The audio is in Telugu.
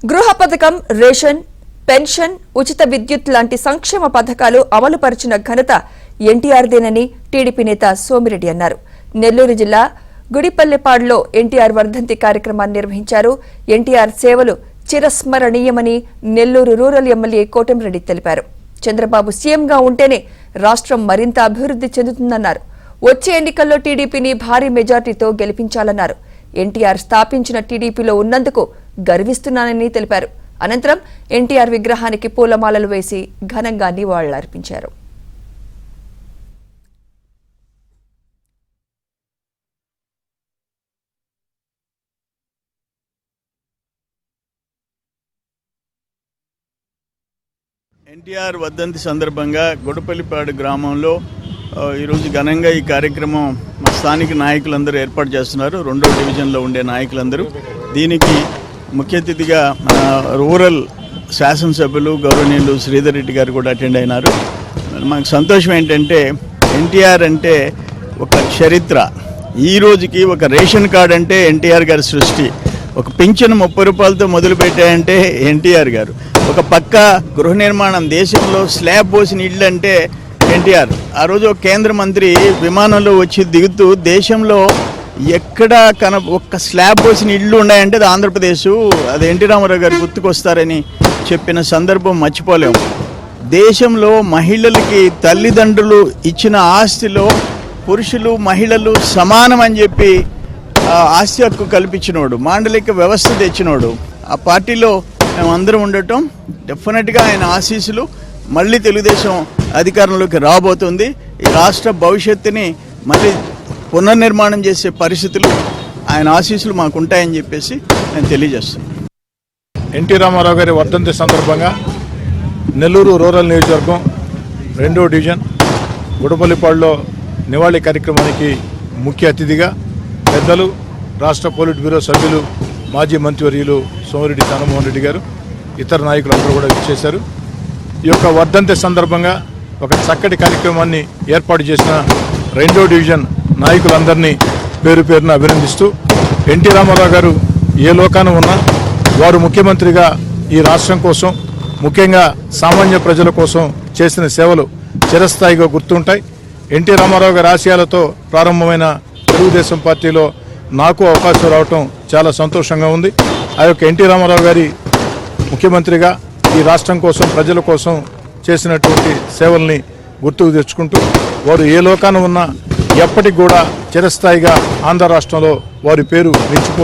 గృహ పథకం, రేషన్, పెన్షన్, ఉచిత విద్యుత్ లాంటి సంక్షేమ పథకాలు అమలు పరిచిన ఘనత ఎన్టీఆర్దేనని టీడీపీ నేత సోమిరెడ్డి అన్నారు. నెల్లూరు జిల్లా గుడిపల్లెపాడులో ఎన్టీఆర్ వర్ధంతి కార్యక్రమాన్ని నిర్వహించారు. ఎన్టీఆర్ సేవలు చిరస్మరణీయమని నెల్లూరు రూరల్ ఎమ్మెల్యే కోటంరెడ్డి తెలిపారు. చంద్రబాబు సీఎంగా ఉంటేనే రాష్ట్రం మరింత అభివృద్ధి చెందుతుందన్నారు. వచ్చే ఎన్నికల్లో టీడీపీని భారీ మెజార్టీతో గెలిపించాలన్నారు. ఎన్టీఆర్ స్థాపించిన టీడీపీలో ఉన్నందుకు గర్విస్తున్నానని తెలిపారు. అనంతరం ఎన్టీఆర్ విగ్రహానికి పూలమాలలు వేసి ఘనంగా నివాళులర్పించారు. ఎన్టీఆర్ వర్ధంతి సందర్భంగా గుడిపల్లిపాడు గ్రామంలో ఈరోజు ఘనంగా ఈ కార్యక్రమం మా స్థానిక నాయకులందరూ ఏర్పాటు చేస్తున్నారు. 2వ డివిజన్లో ఉండే నాయకులందరూ. దీనికి ముఖ్య అతిథిగా మన రూరల్ శాసనసభ్యులు గౌరవనీయులు శ్రీధర్ రెడ్డి గారు కూడా అటెండ్ అయినారు. మాకు సంతోషం ఏంటంటే ఎన్టీఆర్ అంటే ఒక చరిత్ర. ఈ రోజుకి ఒక రేషన్ కార్డు అంటే ఎన్టీఆర్ గారి సృష్టి. ఒక పింఛను 30 రూపాయలతో మొదలుపెట్టాయంటే ఎన్టీఆర్ గారు. ఒక పక్క గృహ నిర్మాణం, దేశంలో స్లాబ్ పోసిన ఇళ్ళు అంటే ఎన్టీఆర్. ఆ రోజు ఒక కేంద్ర మంత్రి విమానంలో వచ్చి దిగుతూ దేశంలో ఎక్కడ ఒక్క స్లాబ్ పోసిన ఇళ్ళు ఉన్నాయంటే అది ఆంధ్రప్రదేశ్, అది ఎన్టీ రామారావు గారు గుర్తుకొస్తారని చెప్పిన సందర్భం మర్చిపోలేము. దేశంలో మహిళలకి తల్లిదండ్రులు ఇచ్చిన ఆస్తిలో పురుషులు మహిళలు సమానం అని చెప్పి ఆస్తి హక్కు కల్పించినోడు, మాండలిక వ్యవస్థ తెచ్చినోడు. ఆ పార్టీలో మేమందరం ఉండటం డెఫినెట్గా ఆయన ఆశీస్సులు. మళ్ళీ తెలుగుదేశం అధికారంలోకి రాబోతుంది. ఈ రాష్ట్ర భవిష్యత్తుని మళ్ళీ పునర్నిర్మాణం చేసే పరిస్థితులు ఆయన ఆశీస్సులు మాకు ఉంటాయని చెప్పేసి నేను తెలియజేస్తున్నాను. ఎన్టీ రామారావు గారి వర్ధంతి సందర్భంగా నెల్లూరు రూరల్ నియోజకవర్గం 2వ డివిజన్ గుడిపల్లిపాడులో నివాళి కార్యక్రమానికి ముఖ్య అతిథిగా పెద్దలు, రాష్ట్ర పోలిట్ బ్యూరో సభ్యులు, మాజీ మంత్రివర్యులు సోమిరెడ్డి చంద్రమోహన్ రెడ్డి గారు, ఇతర నాయకులందరూ కూడా ఇచ్చేశారు. ఈ యొక్క వర్ధంతి సందర్భంగా ఒక చక్కటి కార్యక్రమాన్ని ఏర్పాటు చేసిన 2వ డివిజన్ నాయకులందరినీ పేరు పేరున అభినందిస్తూ, ఎన్టీ రామారావు గారు ఏ లోకాన ఉన్నా వారు ముఖ్యమంత్రిగా ఈ రాష్ట్రం కోసం, ముఖ్యంగా సామాన్య ప్రజల కోసం చేసిన సేవలు చిరస్థాయిగా గుర్తుంటాయి. ఎన్టీ రామారావు గారి ఆశయాలతో ప్రారంభమైన తెలుగుదేశం పార్టీలో నాకు అవకాశం రావటం చాలా సంతోషంగా ఉంది. ఆ యొక్క ఎన్టీ రామారావు గారి ముఖ్యమంత్రిగా ఈ రాష్ట్రం కోసం, ప్రజల కోసం చేసినటువంటి సేవల్ని గుర్తుకు తెచ్చుకుంటూ వారు ఏ లోకాన ఉన్నా ఎప్పటికి కూడా చిరస్థాయిగా ఆంధ్ర రాష్ట్రంలో వారి పేరు నిలిచిపో